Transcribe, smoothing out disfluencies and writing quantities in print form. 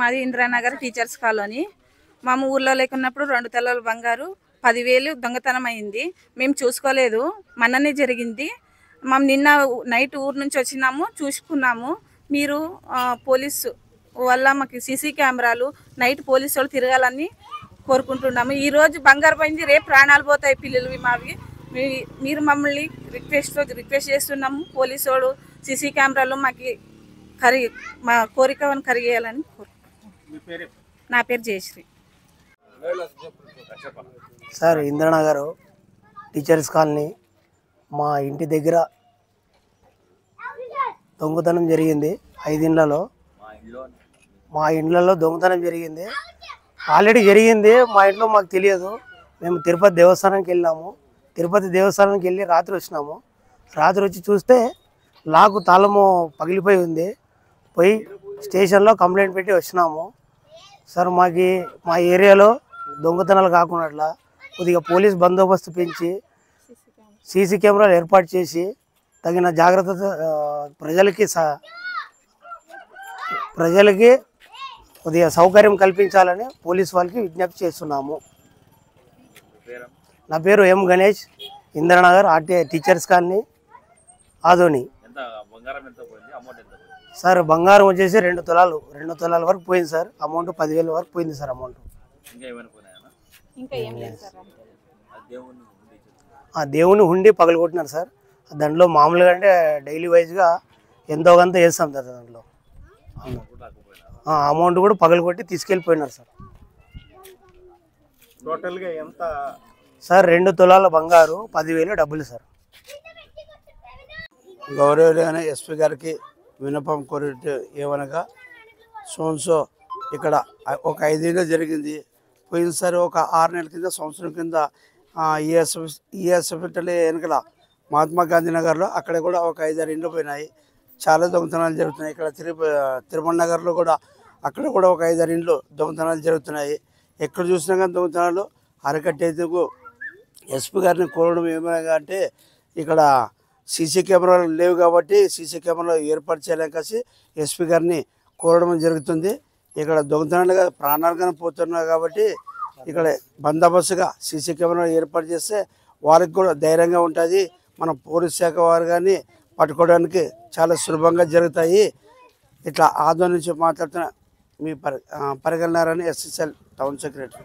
మాది Indranagar teachers colony. మా ఊర్లో లేకున్నప్పుడు 2 తులాల బంగారు 10,000 దొంగతనం అయింది. మేము చూసుకోలేదు, మొన్ననే జరిగింది. మేము నిన్న నైట్ ఊరు నుంచి వచ్చినాము, చూసుకున్నాము. మీరు పోలీసు వల్ల మాకు సీసీ కెమెరాలు నైట్ పోలీసు వాళ్ళు తిరగాలని కోరుకుంటున్నాము. ఈరోజు బంగారు పోయింది, రేపు ప్రాణాలు పోతాయి పిల్లలు మావి. మీరు మమ్మల్ని రిక్వెస్ట్ చేస్తున్నాము. పోలీసు వాళ్ళు సీసీ కెమెరాలు మాకు మా కోరికను కరిగేయాలని కోరుకుంటున్నాము. నా పేరు Jayashree sir. Indranagar teachers colony మా ఇంటి దగ్గర దొంగతనం జరిగింది. 5 ఇళ్లలో మా ఇండ్లలో దొంగతనం జరిగింది. ఆల్రెడీ జరిగింది మా ఇంట్లో, మాకు తెలియదు. మేము తిరుపతి దేవస్థానానికి వెళ్ళాము. తిరుపతి దేవస్థానానికి వెళ్ళి రాత్రి వచ్చినాము. రాత్రి వచ్చి చూస్తే లాకు తాళము పగిలిపోయి ఉంది. పోయి స్టేషన్లో కంప్లైంట్ పెట్టి వచ్చినాము. సార్ మాకు మా ఏరియాలో దొంగతనాలు కాకుండా కొద్దిగా పోలీస్ బందోబస్తు పెంచి సీసీ కెమెరాలు ఏర్పాటు చేసి తగిన జాగ్రత్త ప్రజలకి కొద్దిగా సౌకర్యం కల్పించాలని పోలీస్ వాళ్ళకి విజ్ఞప్తి చేస్తున్నాము. నా పేరు M Ganesh, Indranagar teachers colony, Adoni. Sir బంగారం వచ్చేసి 2 తులాల వరకు పోయింది సార్. అమౌంట్ 10,000 వరకు పోయింది సార్. అమౌంట్ దేవుని హుండీ పగలగొట్టినారు సార్. దాంట్లో మామూలుగా అంటే డైలీ వైజ్గా ఎంతో కొంత వేస్తాం సార్. దాంట్లో అమౌంట్ కూడా పగలగొట్టి తీసుకెళ్ళిపోయినారు సార్. టోటల్గా ఎంత సార్? 2 తులాల బంగారు, 10,000 డబ్బులు సార్. గౌరవనీయ ఎస్పీ గారికి విన్నపం కోరేది ఏమనగా, సోన్సో ఇక్కడ ఒక 5 ఏళ్ళు జరిగింది. పోయినసారి ఒక 6 నెలల కింద, సంవత్సరం కింద హాస్పిటల్ వెనకల మహాత్మా గాంధీ నగర్లో అక్కడ కూడా ఒక 5-6 ఇండ్లు పోయినాయి. చాలా దొంగతనాలు జరుగుతున్నాయి. ఇక్కడ తిరుమల నగర్లో కూడా అక్కడ కూడా ఒక 5-6 ఇండ్లు దొంగతనాలు జరుగుతున్నాయి. ఎక్కడ చూసినా కానీ దొంగతనాలు అరకట్టేందుకు ఎస్పీ గారిని కోరడం ఏమనగా అంటే, ఇక్కడ సీసీ కెమెరాలు లేవు కాబట్టి సీసీ కెమెరాలు ఏర్పాటు చేయాలని కలిసి ఎస్పీ గారిని కోరడం జరుగుతుంది. ఇక్కడ దొంగతనాలుగా ప్రాణాలు కానీ పోతున్నాయి కాబట్టి ఇక్కడ బందోబస్తుగా సీసీ కెమెరాలు ఏర్పాటు చేస్తే వారికి కూడా ధైర్యంగా ఉంటుంది. మన పోలీస్ శాఖ వారు కానీ పట్టుకోవడానికి చాలా సులభంగా జరుగుతాయి. ఇట్లా ఆదోని నుంచి మాట్లాడుతున్న మీ పరిగణనారాయణ, ఎస్ఎస్ఎల్ టౌన్ సెక్రటరీ.